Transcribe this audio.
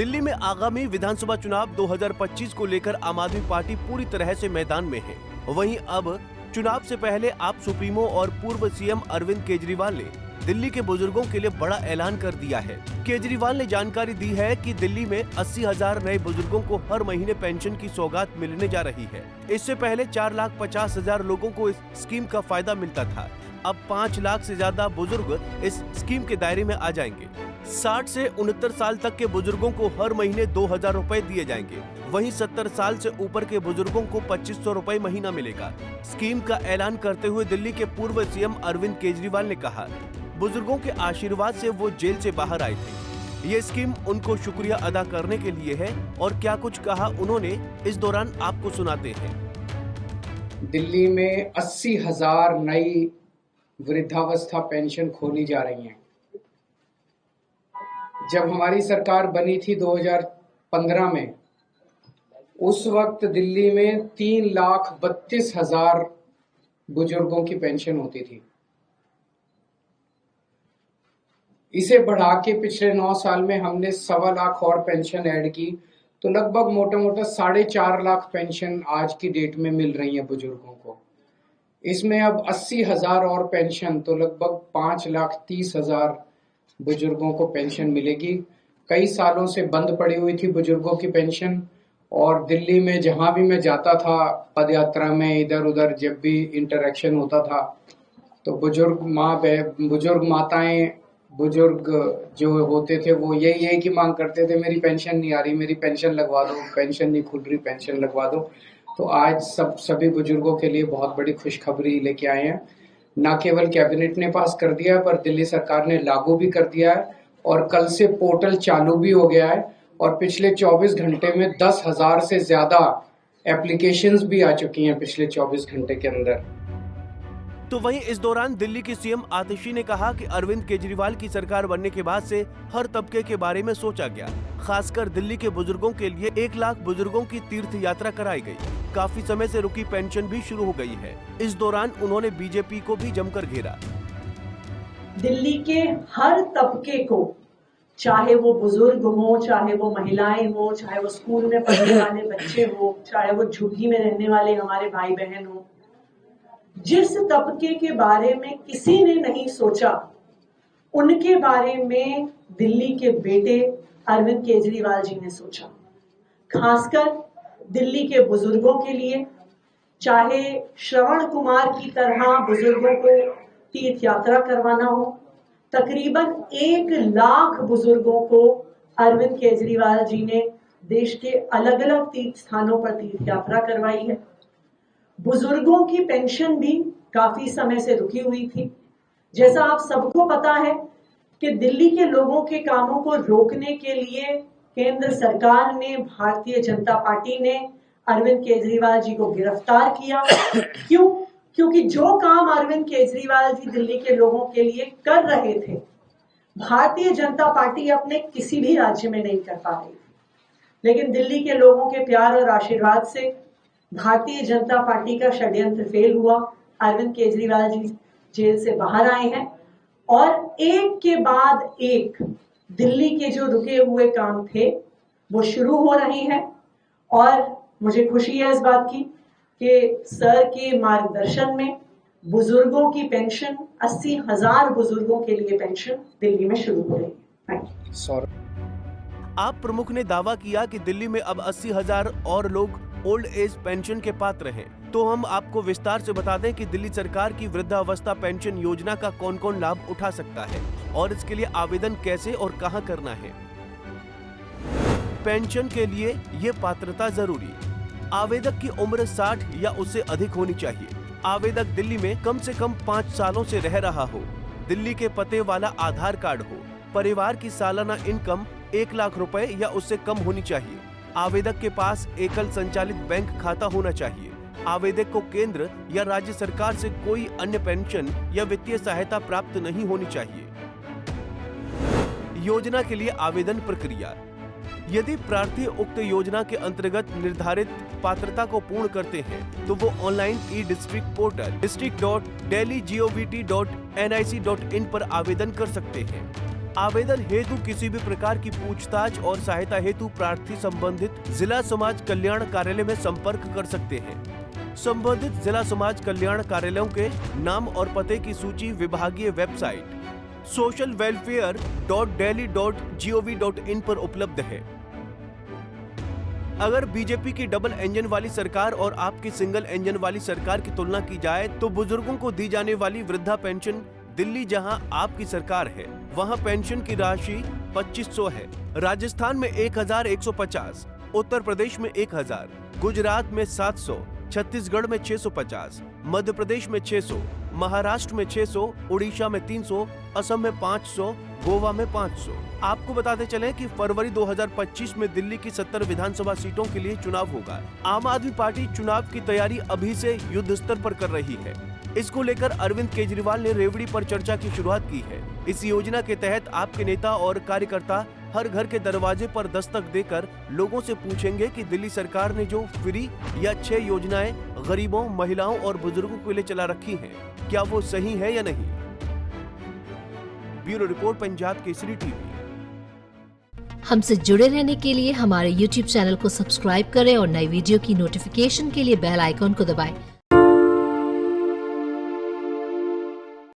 दिल्ली में आगामी विधानसभा चुनाव 2025 को लेकर आम आदमी पार्टी पूरी तरह से मैदान में है। वहीं अब चुनाव से पहले आप सुप्रीमो और पूर्व सीएम अरविंद केजरीवाल ने दिल्ली के बुजुर्गों के लिए बड़ा ऐलान कर दिया है। केजरीवाल ने जानकारी दी है कि दिल्ली में 80,000 नए बुजुर्गों को हर महीने पेंशन की सौगात मिलने जा रही है। इससे पहले 4,50,000 लोगों को इस स्कीम का फायदा मिलता था। अब 5 लाख से ज्यादा बुजुर्ग इस स्कीम के दायरे में आ जाएंगे। 60 से 69 साल तक के बुजुर्गों को हर महीने 2,000 रुपए दिए जाएंगे। वहीं 70 साल से ऊपर के बुजुर्गों को 2,500 रुपए महीना मिलेगा। स्कीम का ऐलान करते हुए दिल्ली के पूर्व सीएम अरविंद केजरीवाल ने कहा, बुजुर्गों के आशीर्वाद से वो जेल से बाहर आए थे। ये स्कीम उनको शुक्रिया अदा करने के लिए है और क्या कुछ कहा उन्होंने इस दौरान आपको सुनाते हैं। दिल्ली में 80,000 नई वृद्धावस्था पेंशन खोली जा रही हैं। जब हमारी सरकार बनी थी 2015 में, उस वक्त दिल्ली में 3,32,000 बुजुर्गों की पेंशन होती थी। इसे बढ़ा के पिछले 9 साल में हमने 1.25 लाख और पेंशन ऐड की, तो लगभग मोटा 4.5 लाख पेंशन आज की डेट में मिल रही है बुजुर्गों को। इसमें अब 80,000 और पेंशन, तो लगभग 5,30,000 बुजुर्गों को पेंशन मिलेगी। कई सालों से बंद पड़ी हुई थी बुजुर्गों की पेंशन, और दिल्ली में जहां भी मैं जाता था पदयात्रा में, इधर उधर जब भी इंटरेक्शन होता था, तो बुजुर्ग माताएं, बुजुर्ग जो होते थे वो यही की मांग करते थे, मेरी पेंशन नहीं आ रही, मेरी पेंशन लगवा दो, पेंशन नहीं खुल रही, पेंशन लगवा दो। तो आज सभी बुजुर्गों के लिए बहुत बड़ी खुशखबरी लेके आए हैं। न केवल कैबिनेट ने पास कर दिया है, पर दिल्ली सरकार ने लागू भी कर दिया है, और कल से पोर्टल चालू भी हो गया है, और पिछले 24 घंटे में 10,000 से ज्यादा एप्लीकेशंस भी आ चुकी हैं पिछले 24 घंटे के अंदर। तो वहीं इस दौरान दिल्ली की सीएम आतिशी ने कहा कि अरविंद केजरीवाल की सरकार बनने के बाद से हर तबके के बारे में सोचा गया। खासकर दिल्ली के बुजुर्गों के लिए 1 लाख बुजुर्गों की तीर्थ यात्रा कराई गई। काफी समय से रुकी पेंशन भी शुरू हो गई है। इस दौरान उन्होंने बीजेपी को भी जमकर घेरा। दिल्ली के हर तबके को, चाहे वो बुजुर्ग हो, चाहे वो महिलाएं हो, चाहे वो स्कूल में पढ़ने वाले बच्चे हो, चाहे वो झुग्गी में रहने वाले हमारे भाई बहन हो, जिस तबके के बारे में किसी ने नहीं सोचा, उनके बारे में दिल्ली के बेटे अरविंद केजरीवाल जी ने सोचा। खासकर दिल्ली के बुजुर्गों के लिए, चाहे श्रवण कुमार की तरह बुजुर्गों को तीर्थ यात्रा करवाना हो, तकरीबन 1 लाख बुजुर्गों को अरविंद केजरीवाल जी ने देश के अलग अलग तीर्थ स्थानों पर तीर्थ यात्रा करवाई है। बुजुर्गों की पेंशन भी काफी समय से रुकी हुई थी। जैसा आप सबको पता है कि दिल्ली के लोगों के कामों को रोकने के लिए केंद्र सरकार ने, भारतीय जनता पार्टी ने अरविंद केजरीवाल जी को गिरफ्तार किया। क्यों? क्योंकि जो काम अरविंद केजरीवाल जी दिल्ली के लोगों के लिए कर रहे थे, भारतीय जनता पार्टी अपने किसी भी राज्य में नहीं कर पा रही थी। लेकिन दिल्ली के लोगों के प्यार और आशीर्वाद से भारतीय जनता पार्टी का षड्यंत्र फेल हुआ। अरविंद केजरीवाल जी जेल से बाहर आए हैं, और एक के बाद एक दिल्ली के जो रुके हुए काम थे वो शुरू हो रहे हैं। और मुझे खुशी है इस बात की कि सर के मार्गदर्शन में बुजुर्गों की पेंशन, 80,000 बुजुर्गों के लिए पेंशन दिल्ली में शुरू हो रही है। Thank you. आप प्रमुख ने दावा किया कि दिल्ली में अब 80,000 और लोग ओल्ड एज पेंशन के पात्र हैं। तो हम आपको विस्तार से बता दें कि दिल्ली सरकार की वृद्धावस्था पेंशन योजना का कौन कौन लाभ उठा सकता है और इसके लिए आवेदन कैसे और कहां करना है। पेंशन के लिए ये पात्रता जरूरी। आवेदक की उम्र 60 या उससे अधिक होनी चाहिए। आवेदक दिल्ली में कम से कम 5 सालों से रह रहा हो। दिल्ली के पते वाला आधार कार्ड हो। परिवार की सालाना इनकम 1 लाख रुपए या उससे कम होनी चाहिए। आवेदक के पास एकल संचालित बैंक खाता होना चाहिए। आवेदक को केंद्र या राज्य सरकार से कोई अन्य पेंशन या वित्तीय सहायता प्राप्त नहीं होनी चाहिए। योजना के लिए आवेदन प्रक्रिया। यदि प्रार्थी उक्त योजना के अंतर्गत निर्धारित पात्रता को पूर्ण करते हैं तो वो ऑनलाइन ई-डिस्ट्रिक्ट पोर्टल district.delhi.gov.nic.in पर आवेदन कर सकते हैं। आवेदन हेतु किसी भी प्रकार की पूछताछ और सहायता हेतु प्रार्थी संबंधित जिला समाज कल्याण कार्यालय में संपर्क कर सकते हैं। संबंधित जिला समाज कल्याण कार्यालयों के नाम और पते की सूची विभागीय वेबसाइट socialwelfare.delhi.gov.in पर उपलब्ध है। अगर बीजेपी की डबल इंजन वाली सरकार और आपकी सिंगल इंजन वाली सरकार की तुलना की जाए तो बुजुर्गों को दी जाने वाली वृद्धा पेंशन दिल्ली जहां आपकी सरकार है वहां पेंशन की राशि 2500 है, राजस्थान में 1150, उत्तर प्रदेश में 1000, गुजरात में 700, छत्तीसगढ़ में 650, मध्य प्रदेश में 600, महाराष्ट्र में 600, उड़ीसा में 300, असम में 500, गोवा में 500। आपको बताते चलें कि फरवरी 2025 में दिल्ली की 70 विधानसभा सीटों के लिए चुनाव होगा। आम आदमी पार्टी चुनाव की तैयारी अभी से युद्ध स्तर पर कर रही है। इसको लेकर अरविंद केजरीवाल ने रेवड़ी पर चर्चा की शुरुआत की है। इस योजना के तहत आपके नेता और कार्यकर्ता हर घर के दरवाजे पर दस्तक देकर लोगों से पूछेंगे कि दिल्ली सरकार ने जो फ्री या 6 योजनाएं गरीबों, महिलाओं और बुजुर्गों के लिए चला रखी हैं, क्या वो सही है या नहीं। Bureau report, Punjab Kesari TV. हमसे जुड़े रहने के लिए हमारे YouTube चैनल को सब्सक्राइब करें और नई वीडियो की नोटिफिकेशन के लिए बेल आइकॉन को दबाएं।